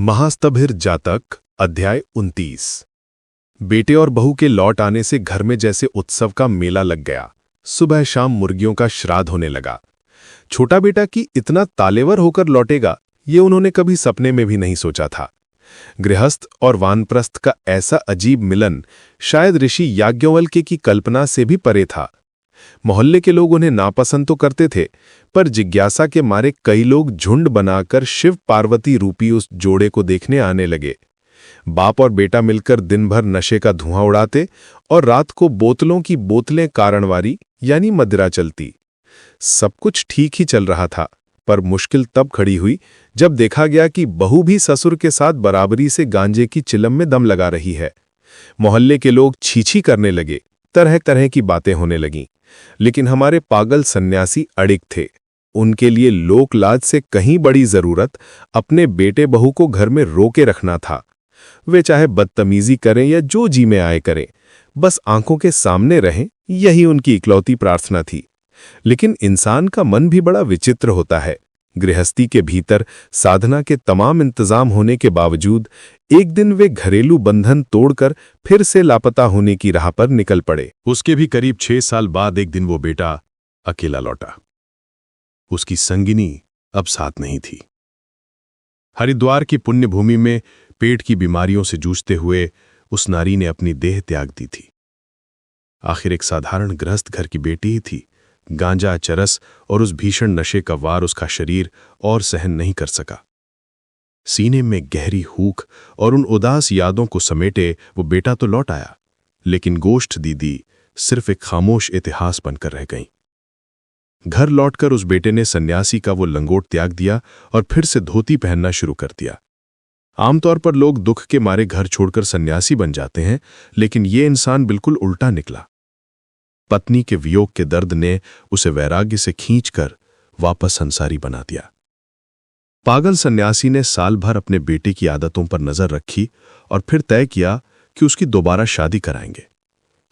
महास्तभिर जातक अध्याय 29। बेटे और बहू के लौट आने से घर में जैसे उत्सव का मेला लग गया। सुबह शाम मुर्गियों का श्राद्ध होने लगा। छोटा बेटा कि इतना तालेवर होकर लौटेगा ये उन्होंने कभी सपने में भी नहीं सोचा था। गृहस्थ और वानप्रस्थ का ऐसा अजीब मिलन शायद ऋषि याज्ञवल्क्य की कल्पना से भी परे था। मोहल्ले के लोग उन्हें नापसंद तो करते थे, पर जिज्ञासा के मारे कई लोग झुंड बनाकर शिव पार्वती रूपी उस जोड़े को देखने आने लगे। बाप और बेटा मिलकर दिन भर नशे का धुआं उड़ाते और रात को बोतलों की बोतलें कारणवारी यानी मदिरा चलती। सब कुछ ठीक ही चल रहा था, पर मुश्किल तब खड़ी हुई जब देखा गया कि बहू भी ससुर के साथ बराबरी से गांजे की चिलम में दम लगा रही है। मोहल्ले के लोग छीछी करने लगे, तरह तरह की बातें होने लगीं। लेकिन हमारे पागल सन्यासी अड़िग थे। उनके लिए लोक लाज से कहीं बड़ी जरूरत अपने बेटे बहू को घर में रोके रखना था। वे चाहे बदतमीजी करें या जो जी में आए करें, बस आंखों के सामने रहें, यही उनकी इकलौती प्रार्थना थी। लेकिन इंसान का मन भी बड़ा विचित्र होता है। गृहस्थी के भीतर साधना के तमाम इंतजाम होने के बावजूद एक दिन वे घरेलू बंधन तोड़कर फिर से लापता होने की राह पर निकल पड़े। उसके भी करीब 6 साल बाद एक दिन वो बेटा अकेला लौटा। उसकी संगिनी अब साथ नहीं थी। हरिद्वार की पुण्य भूमि में पेट की बीमारियों से जूझते हुए उस नारी ने अपनी देह त्याग दी थी। आखिर एक साधारण गृहस्थ घर की बेटी ही थी। गांजा, चरस और उस भीषण नशे का वार उसका शरीर और सहन नहीं कर सका। सीने में गहरी हूक और उन उदास यादों को समेटे वो बेटा तो लौट आया, लेकिन गोष्ठ दीदी सिर्फ एक खामोश इतिहास बनकर रह गई। घर लौटकर उस बेटे ने सन्यासी का वो लंगोट त्याग दिया और फिर से धोती पहनना शुरू कर दिया। आमतौर पर लोग दुख के मारे घर छोड़कर सन्यासी बन जाते हैं, लेकिन ये इंसान बिल्कुल उल्टा निकला। पत्नी के वियोग के दर्द ने उसे वैराग्य से खींचकर वापस संसारी बना दिया। पागल सन्यासी ने साल भर अपने बेटे की आदतों पर नजर रखी और फिर तय किया कि उसकी दोबारा शादी कराएंगे।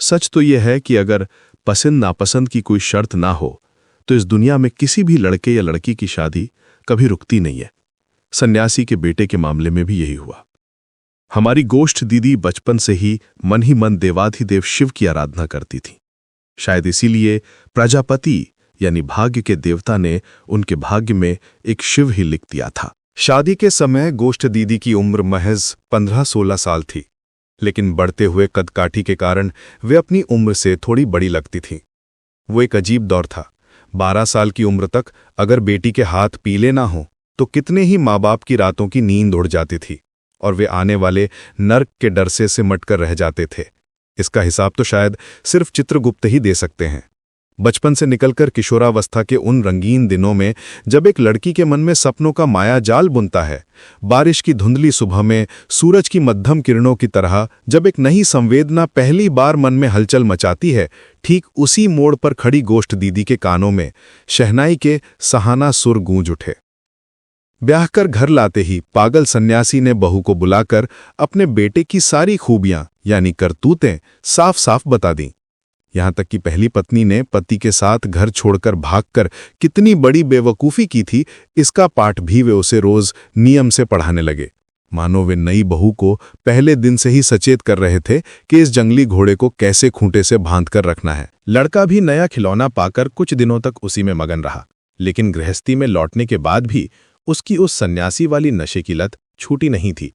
सच तो यह है कि अगर पसंद नापसंद की कोई शर्त ना हो तो इस दुनिया में किसी भी लड़के या लड़की की शादी कभी रुकती नहीं है। सन्यासी के बेटे के मामले में भी यही हुआ। हमारी गोष्ठ दीदी बचपन से ही मन देवाधिदेव शिव की आराधना करती थी। शायद इसीलिए प्रजापति यानी भाग्य के देवता ने उनके भाग्य में एक शिव ही लिख दिया था। शादी के समय गोष्ठ दीदी की उम्र महज 15-16 साल थी, लेकिन बढ़ते हुए कदकाठी के कारण वे अपनी उम्र से थोड़ी बड़ी लगती थीं। वो एक अजीब दौर था। 12 साल की उम्र तक अगर बेटी के हाथ पीले ना हों तो कितने ही माँ बाप की रातों की नींद उड़ जाती थी और वे आने वाले नर्क के डर से सिमटकर रह जाते थे। इसका हिसाब तो शायद सिर्फ चित्रगुप्त ही दे सकते हैं। बचपन से निकलकर किशोरावस्था के उन रंगीन दिनों में जब एक लड़की के मन में सपनों का माया जाल बुनता है, बारिश की धुंधली सुबह में सूरज की मध्यम किरणों की तरह जब एक नई संवेदना पहली बार मन में हलचल मचाती है, ठीक उसी मोड़ पर खड़ी गोष्ठ दीदी के कानों में शहनाई के सहाना सुर गूंज उठे। ब्याह कर घर लाते ही पागल सन्यासी ने बहू को बुलाकर अपने बेटे की सारी खूबियां यानी करतूतें साफ साफ बता दी। यहां तक कि पहली पत्नी ने पति के साथ घर छोड़कर भागकर कितनी बड़ी बेवकूफ़ी की थी, इसका पाठ भी वे उसे रोज नियम से पढ़ाने लगे। मानो वे नई बहू को पहले दिन से ही सचेत कर रहे थे कि इस जंगली घोड़े को कैसे खूंटे से बांध कर रखना है। लड़का भी नया खिलौना पाकर कुछ दिनों तक उसी में मगन रहा, लेकिन गृहस्थी में लौटने के बाद भी उसकी उस सन्यासी वाली नशे की लत छूटी नहीं थी।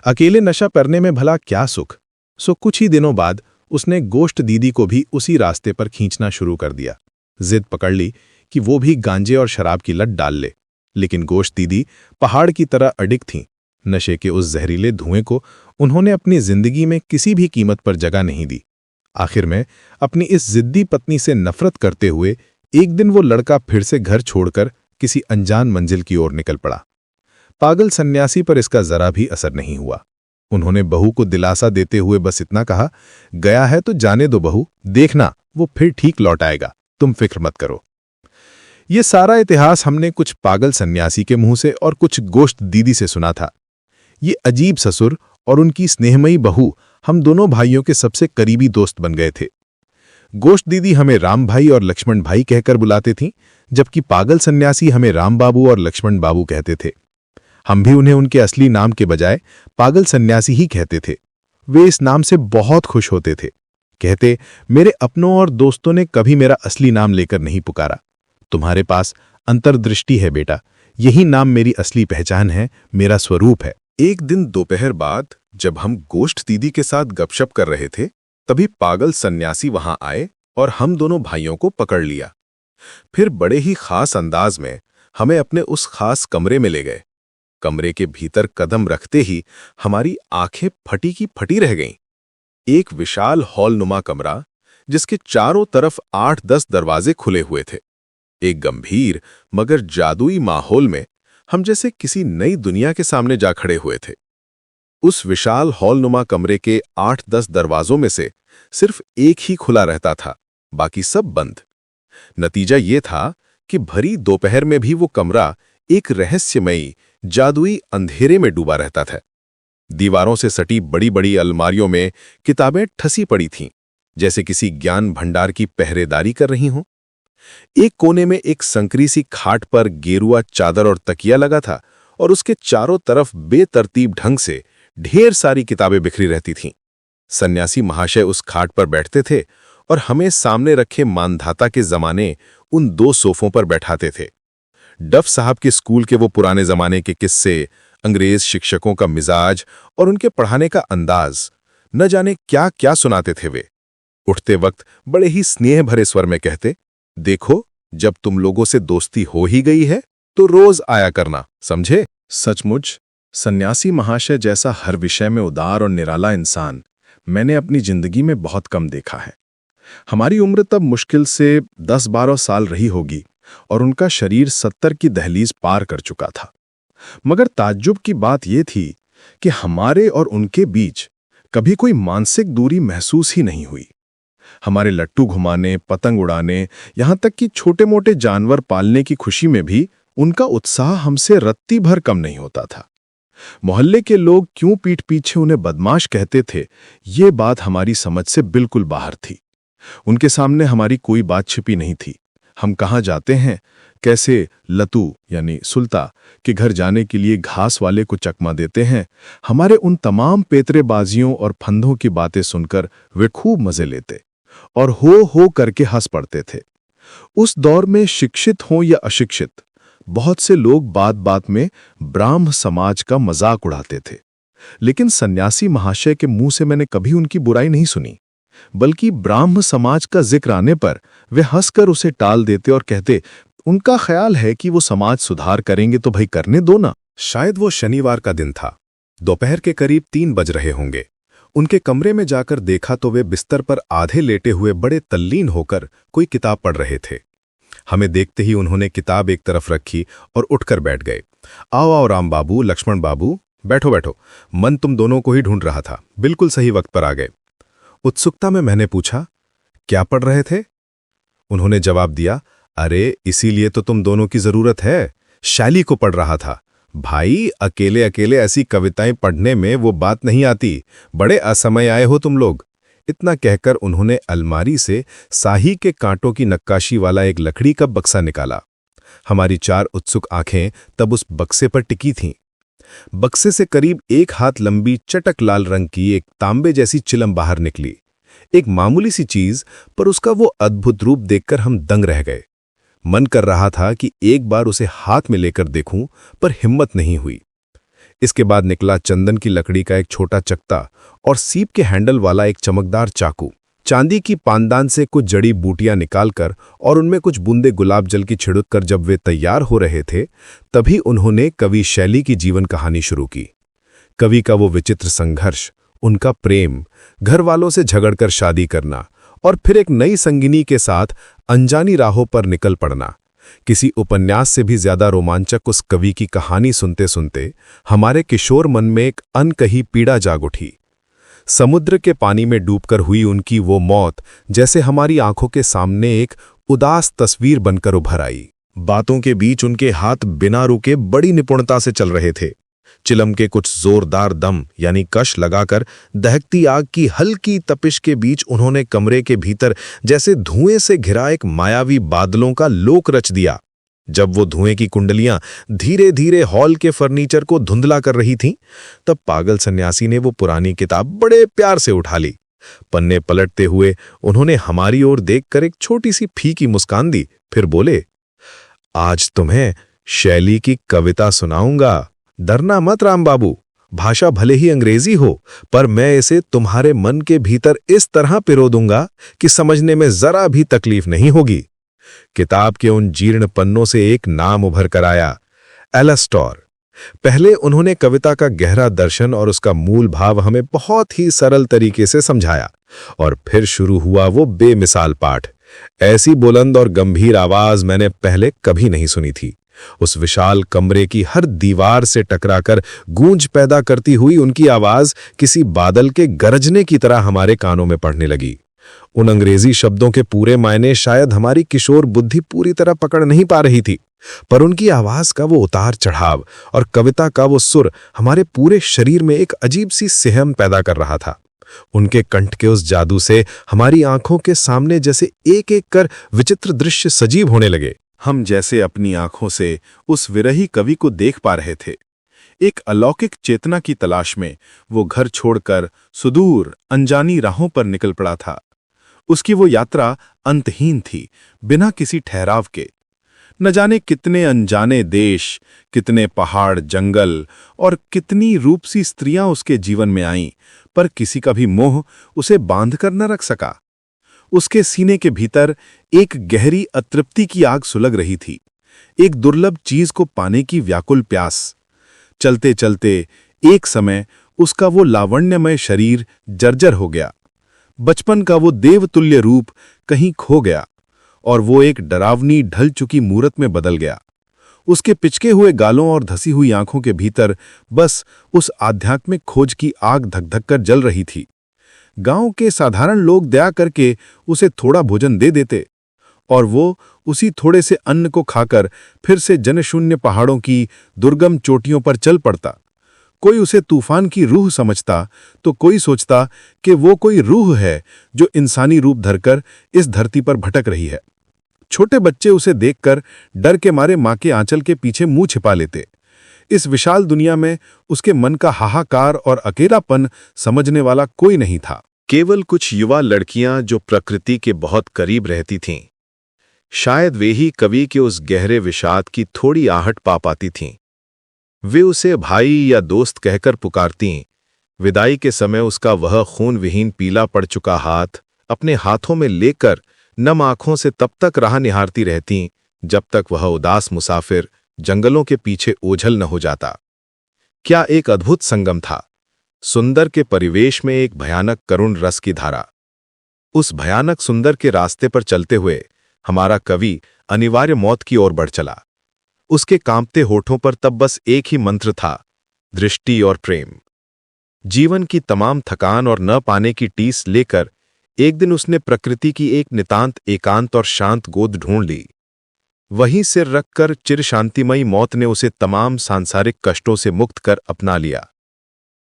अकेले नशा करने में भला क्या सुख। सो कुछ ही दिनों बाद उसने गोष्ठ दीदी को भी उसी रास्ते पर खींचना शुरू कर दिया। जिद पकड़ ली कि वो भी गांजे और शराब की लत डाल ले, लेकिन गोष्ठ दीदी पहाड़ की तरह अडिग थीं। नशे के उस जहरीले धुएं को उन्होंने अपनी जिंदगी में किसी भी कीमत पर जगह नहीं दी। आखिर में अपनी इस जिद्दी पत्नी से नफरत करते हुए एक दिन वो लड़का फिर से घर छोड़कर किसी अनजान मंजिल की ओर निकल पड़ा। पागल सन्यासी पर इसका जरा भी असर नहीं हुआ। उन्होंने बहू को दिलासा देते हुए बस इतना कहा, गया है तो जाने दो बहू, देखना वो फिर ठीक लौट आएगा, तुम फिक्र मत करो। ये सारा इतिहास हमने कुछ पागल सन्यासी के मुंह से और कुछ गोष्ठ दीदी से सुना था। ये अजीब ससुर और उनकी स्नेहमयी बहू हम दोनों भाइयों के सबसे करीबी दोस्त बन गए थे। गोष्ठ दीदी हमें राम भाई और लक्ष्मण भाई कहकर बुलाते थीं, जबकि पागल सन्यासी हमें राम बाबू और लक्ष्मण बाबू कहते थे। हम भी उन्हें उनके असली नाम के बजाय पागल सन्यासी ही कहते थे। वे इस नाम से बहुत खुश होते थे। कहते, मेरे अपनों और दोस्तों ने कभी मेरा असली नाम लेकर नहीं पुकारा। तुम्हारे पास अंतर्दृष्टि है बेटा, यही नाम मेरी असली पहचान है, मेरा स्वरूप है। एक दिन दोपहर बाद जब हम गोष्ठ दीदी के साथ गपशप कर रहे थे, तभी पागल सन्यासी वहां आए और हम दोनों भाइयों को पकड़ लिया। फिर बड़े ही खास अंदाज में हमें अपने उस खास कमरे में ले गए। कमरे के भीतर कदम रखते ही हमारी आंखें फटी की फटी रह गईं। एक विशाल हॉलनुमा कमरा जिसके चारों तरफ 8-10 दरवाजे खुले हुए थे। एक गंभीर मगर जादुई माहौल में हम जैसे किसी नई दुनिया के सामने जा खड़े हुए थे। उस विशाल हॉलनुमा कमरे के 8-10 दरवाजों में से सिर्फ एक ही खुला रहता था, बाकी सब बंद। नतीजा ये था कि भरी दोपहर में भी वो कमरा एक रहस्यमयी जादुई अंधेरे में डूबा रहता था। दीवारों से सटी बड़ी बड़ी अलमारियों में किताबें ठसी पड़ी थीं, जैसे किसी ज्ञान भंडार की पहरेदारी कर रही हों। एक कोने में एक संकरी सी खाट पर गेरुआ चादर और तकिया लगा था और उसके चारों तरफ बेतरतीब ढंग से ढेर सारी किताबें बिखरी रहती थीं। सन्यासी महाशय उस खाट पर बैठते थे और हमें सामने रखे मानधाता के जमाने उन 2 सोफों पर बैठाते थे। डफ साहब के स्कूल के वो पुराने जमाने के किस्से, अंग्रेज शिक्षकों का मिजाज और उनके पढ़ाने का अंदाज, न जाने क्या क्या सुनाते थे वे। उठते वक्त बड़े ही स्नेह भरे स्वर में कहते, देखो जब तुम लोगों से दोस्ती हो ही गई है तो रोज आया करना, समझे। सचमुच सन्यासी महाशय जैसा हर विषय में उदार और निराला इंसान मैंने अपनी जिंदगी में बहुत कम देखा है। हमारी उम्र तब मुश्किल से 10-12 साल रही होगी और उनका शरीर 70 की दहलीज पार कर चुका था। मगर ताज्जुब की बात यह थी कि हमारे और उनके बीच कभी कोई मानसिक दूरी महसूस ही नहीं हुई। हमारे लट्टू घुमाने, पतंग उड़ाने, यहां तक कि छोटे-मोटे जानवर पालने की खुशी में भी उनका उत्साह हमसे रत्ती भर कम नहीं होता था। मोहल्ले के लोग क्यों पीठ पीछे उन्हें बदमाश कहते थे, ये बात हमारी समझ से बिल्कुल बाहर थी। उनके सामने हमारी कोई बात छिपी नहीं थी। हम कहाँ जाते हैं, कैसे लतू यानी सुल्ता के घर जाने के लिए घास वाले को चकमा देते हैं, हमारे उन तमाम पेतरेबाजियों और फंदों की बातें सुनकर वे खूब मजे लेते और हो करके हंस पड़ते थे। उस दौर में शिक्षित हों या अशिक्षित, बहुत से लोग बात बात में ब्राह्म समाज का मजाक उड़ाते थे, लेकिन सन्यासी महाशय के मुंह से मैंने कभी उनकी बुराई नहीं सुनी, बल्कि ब्राह्म समाज का जिक्र आने पर वे हंसकर उसे टाल देते और कहते, उनका ख्याल है कि वो समाज सुधार करेंगे तो भाई करने दो ना। शायद वो शनिवार का दिन था। दोपहर के करीब 3 बज रहे होंगे। उनके कमरे में जाकर देखा तो वे बिस्तर पर आधे लेटे हुए बड़े तल्लीन होकर कोई किताब पढ़ रहे थे। हमें देखते ही उन्होंने किताब एक तरफ रखी और उठकर बैठ गए। आओ आओ राम बाबू, लक्ष्मण बाबू, बैठो बैठो, मन तुम दोनों को ही ढूंढ रहा था, बिल्कुल सही वक्त पर आ गए। उत्सुकता में मैंने पूछा, क्या पढ़ रहे थे? उन्होंने जवाब दिया, अरे इसीलिए तो तुम दोनों की जरूरत है, शैली को पढ़ रहा था। भाई अकेले अकेले ऐसी कविताएं पढ़ने में वो बात नहीं आती, बड़े असमय आए हो तुम लोग। इतना कहकर उन्होंने अलमारी से साही के कांटों की नक्काशी वाला एक लकड़ी का बक्सा निकाला। हमारी 4 उत्सुक आंखें तब उस बक्से पर टिकी थीं। बक्से से करीब 1 हाथ लंबी चटक लाल रंग की एक तांबे जैसी चिलम बाहर निकली। एक मामूली सी चीज, पर उसका वो अद्भुत रूप देखकर हम दंग रह गए। मन कर रहा था कि एक बार उसे हाथ में लेकर देखूं, पर हिम्मत नहीं हुई। इसके बाद निकला चंदन की लकड़ी का एक छोटा चकता और सीप के हैंडल वाला एक चमकदार चाकू। चांदी की पानदान से कुछ जड़ी बूटियां निकालकर और उनमें कुछ बूंदे गुलाब जल की छिड़क कर जब वे तैयार हो रहे थे, तभी उन्होंने कवि शैली की जीवन कहानी शुरू की। कवि का वो विचित्र संघर्ष, उनका प्रेम, घर वालों से झगड़कर शादी करना और फिर एक नई संगिनी के साथ अनजानी राहों पर निकल पड़ना। किसी उपन्यास से भी ज्यादा रोमांचक उस कवि की कहानी सुनते सुनते हमारे किशोर मन में एक अनकही पीड़ा जाग उठी। समुद्र के पानी में डूबकर हुई उनकी वो मौत जैसे हमारी आंखों के सामने एक उदास तस्वीर बनकर उभर आई। बातों के बीच उनके हाथ बिना रुके बड़ी निपुणता से चल रहे थे। चिलम के कुछ जोरदार दम यानी कश लगाकर दहकती आग की हल्की तपिश के बीच उन्होंने कमरे के भीतर जैसे धुएं से घिरा एक मायावी बादलों का लोक रच दिया। जब वो धुएं की कुंडलियां धीरे धीरे हॉल के फर्नीचर को धुंधला कर रही थीं, तब पागल सन्यासी ने वो पुरानी किताब बड़े प्यार से उठा ली। पन्ने पलटते हुए उन्होंने हमारी ओर देखकर एक छोटी सी फीकी मुस्कान दी, फिर बोले, आज तुम्हें शैली की कविता सुनाऊंगा। डरना मत राम बाबू, भाषा भले ही अंग्रेजी हो, पर मैं इसे तुम्हारे मन के भीतर इस तरह पिरो दूंगा कि समझने में जरा भी तकलीफ नहीं होगी। किताब के उन जीर्ण पन्नों से एक नाम उभर कर आया, एलस्टोर। पहले उन्होंने कविता का गहरा दर्शन और उसका मूल भाव हमें बहुत ही सरल तरीके से समझाया, और फिर शुरू हुआ वो बेमिसाल पाठ। ऐसी बुलंद और गंभीर आवाज मैंने पहले कभी नहीं सुनी थी। उस विशाल कमरे की हर दीवार से टकराकर गूंज पैदा करती हुई उनकी आवाज किसी बादल के गरजने की तरह हमारे कानों में पड़ने लगी। उन अंग्रेजी शब्दों के पूरे मायने शायद हमारी किशोर बुद्धि पूरी तरह पकड़ नहीं पा रही थी, पर उनकी आवाज का वो उतार चढ़ाव और कविता का वो सुर हमारे पूरे शरीर में एक अजीब सी सहम पैदा कर रहा था। उनके कंठ के उस जादू से हमारी आंखों के सामने जैसे एक एक कर विचित्र दृश्य सजीव होने लगे। हम जैसे अपनी आंखों से उस विरही कवि को देख पा रहे थे। एक अलौकिक चेतना की तलाश में वो घर छोड़कर सुदूर अनजानी राहों पर निकल पड़ा था। उसकी वो यात्रा अंतहीन थी, बिना किसी ठहराव के। न जाने कितने अनजाने देश, कितने पहाड़, जंगल और कितनी रूपसी स्त्रियां उसके जीवन में आईं, पर किसी का भी मोह उसे बांध कर न रख सका। उसके सीने के भीतर एक गहरी अतृप्ति की आग सुलग रही थी, एक दुर्लभ चीज को पाने की व्याकुल प्यास। चलते चलते एक समय उसका वो लावण्यमय शरीर जर्जर हो गया। बचपन का वो देवतुल्य रूप कहीं खो गया और वो एक डरावनी ढल चुकी मूरत में बदल गया। उसके पिचके हुए गालों और धसी हुई आंखों के भीतर बस उस आध्यात्मिक खोज की आग धक-धक कर जल रही थी। गांव के साधारण लोग दया करके उसे थोड़ा भोजन दे देते और वो उसी थोड़े से अन्न को खाकर फिर से जनशून्य पहाड़ों की दुर्गम चोटियों पर चल पड़ता। कोई उसे तूफान की रूह समझता तो कोई सोचता कि वो कोई रूह है जो इंसानी रूप धरकर इस धरती पर भटक रही है। छोटे बच्चे उसे देखकर डर के मारे मां के आंचल के पीछे मुंह छिपा लेते। इस विशाल दुनिया में उसके मन का हाहाकार और अकेलापन समझने वाला कोई नहीं था। केवल कुछ युवा लड़कियां जो प्रकृति के बहुत करीब रहती थीं। शायद वे ही कवि के उस गहरे विषाद की थोड़ी आहट पा पाती थीं। वे उसे भाई या दोस्त कहकर पुकारतीं। विदाई के समय उसका वह खून विहीन पीला पड़ चुका हाथ अपने हाथों में लेकर नम आंखों से तब तक राह निहारती रहतीं जब तक वह उदास मुसाफिर जंगलों के पीछे ओझल न हो जाता। क्या एक अद्भुत संगम था, सुंदर के परिवेश में एक भयानक करुण रस की धारा। उस भयानक सुंदर के रास्ते पर चलते हुए हमारा कवि अनिवार्य मौत की ओर बढ़ चला। उसके कांपते होठों पर तब बस एक ही मंत्र था, दृष्टि और प्रेम। जीवन की तमाम थकान और न पाने की टीस लेकर एक दिन उसने प्रकृति की एक नितांत एकांत और शांत गोद ढूंढ ली। वहीं सिर रखकर चिर शांतिमयी मौत ने उसे तमाम सांसारिक कष्टों से मुक्त कर अपना लिया।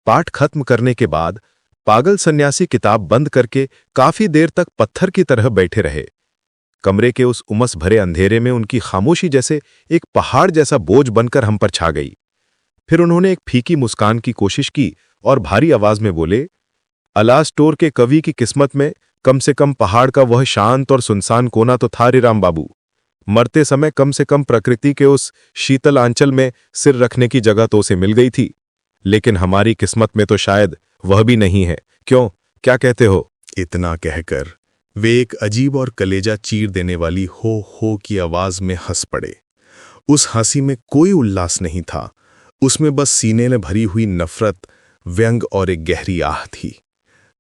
पाठ खत्म करने के बाद पागल सन्यासी किताब बंद करके काफी देर तक पत्थर की तरह बैठे रहे। कमरे के उस उमस भरे अंधेरे में उनकी खामोशी जैसे एक पहाड़ जैसा बोझ बनकर हम पर छा गई। फिर उन्होंने एक फीकी मुस्कान की कोशिश की और भारी आवाज में बोले, अलास्टोर के कवि की किस्मत में कम से कम पहाड़ का वह शांत और सुनसान कोना तो था रे राम बाबू। मरते समय कम से कम प्रकृति के उस शीतल आंचल में सिर रखने की जगह तो उसे मिल गई थी, लेकिन हमारी किस्मत में तो शायद वह भी नहीं है। क्यों, क्या कहते हो? इतना कहकर वे एक अजीब और कलेजा चीर देने वाली हो की आवाज में हंस पड़े। उस हंसी में कोई उल्लास नहीं था, उसमें बस सीने में भरी हुई नफरत, व्यंग और एक गहरी आह थी।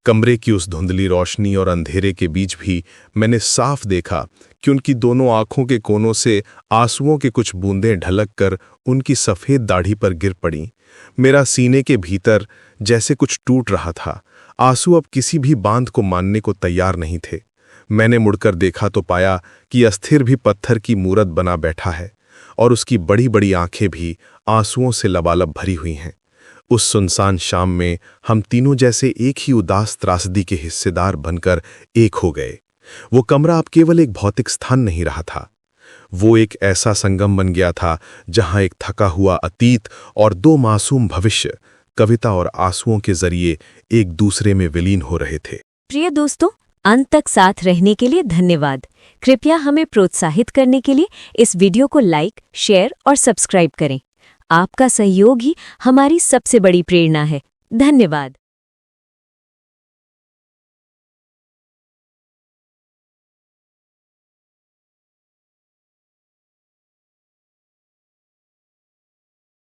कमरे की उस धुंधली रोशनी और अंधेरे के बीच भी मैंने साफ देखा कि उनकी दोनों आंखों के कोनों से आंसुओं के कुछ बूंदें ढलक कर उनकी सफेद दाढ़ी पर गिर पड़ी। मेरा सीने के भीतर जैसे कुछ टूट रहा था। आंसू अब किसी भी बांध को मानने को तैयार नहीं थे। मैंने मुड़कर देखा तो पाया कि अस्थिर भी पत्थर की मूरत बना बैठा है और उसकी बड़ी बड़ी आंखें भी आंसुओं से लबालब भरी हुई हैं। उस सुनसान शाम में हम तीनों जैसे एक ही उदास त्रासदी के हिस्सेदार बनकर एक हो गए। वो कमरा अब केवल एक भौतिक स्थान नहीं रहा था, वो एक ऐसा संगम बन गया था जहां एक थका हुआ अतीत और दो मासूम भविष्य कविता और आंसुओं के जरिए एक दूसरे में विलीन हो रहे थे। प्रिय दोस्तों, अंत तक साथ रहने के लिए धन्यवाद। कृपया हमें प्रोत्साहित करने के लिए इस वीडियो को लाइक, शेयर और सब्सक्राइब करें। आपका सहयोग ही हमारी सबसे बड़ी प्रेरणा है। धन्यवाद।